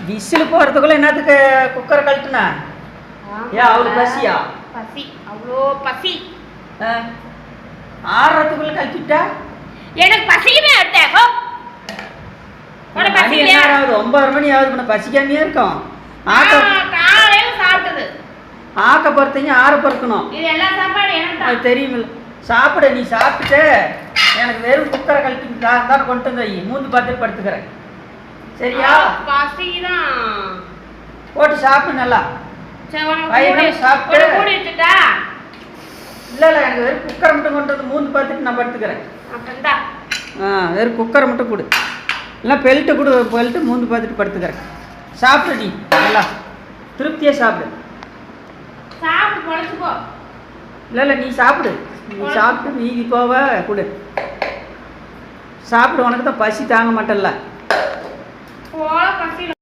Whistle போகிறதுக்குள்ள என்னத்துக்கு குக்கரை கழட்டுனா? ஏன் அவ்வளோ பசியா? பசி, அவ்வளோ பசி. ஆறுறதுக்குள்ள கழட்டிட்டா எனக்கு பசிக்குமே எடுத்தேன். மணி என்ன ஆகுது? 9:30 மணி ஆகுது. பண்ண பசிக்காமையே இருக்கும். காலையில் சாப்பிட்டது ஆக்க பொறுத்தீங்க ஆற பொறுக்கணும். இது எல்லா சாப்பாடு எனக்கு அது தெரியுமில்ல. சாப்பிட நீ சாப்பிட்டு எனக்கு வெறும் குக்கரை கழட்டிட்டு தான் கொண்டு வந்து மூந்து பார்த்துட்டு படுத்துக்கிறேன். சரியா? பசிதான் போட்டு சாப்பிடு நல்லா. சாப்பிட்டு இல்லை இல்லை, எனக்கு வெறும் குக்கரை மட்டும் கொண்டு வந்து மூந்து பார்த்துட்டு நான் படுத்துக்கிறேன். வெறும் குக்கரை மட்டும் கொடு, இல்லை பெல்ட்டு கொடு. பெல்ட்டு மூந்து பார்த்துட்டு படுத்துக்கிறேன். சாப்பிடு நீ நல்லா திருப்தியாக சாப்பிடு. இல்லை இல்லை, நீ சாப்பிடு. நீ சாப்பிட்டு மீதி போவ கொடு. சாப்பிடு, உனக்கு தான் பசி தாங்க மாட்டேன்ல.